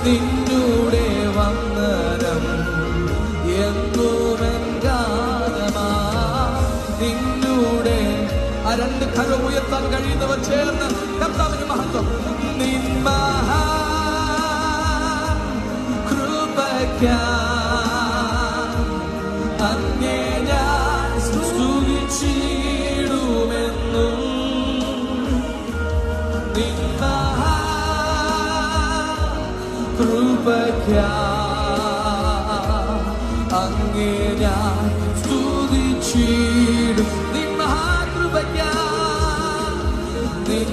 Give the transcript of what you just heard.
നിന്നൂടെ വന്ദനം എന്നുമെൻ ഗാനമാ നിന്നൂടെ. ആ രണ്ട് കരം ഉയർത്താൻ കഴിയുന്നവർ ചേർന്ന് കർത്താവിന് മഹത്വം. നിൻ മഹാ അങ്ങേ ഞാൻ സ്തുതിച്ചിടുമെന്നും നിൻ മഹാകൃപയ്ക്കായി അങ്ങേ ഞാൻ സ്തുതിച്ചിടും. നിൻ മഹാകൃപയ്ക്കായി നിൻ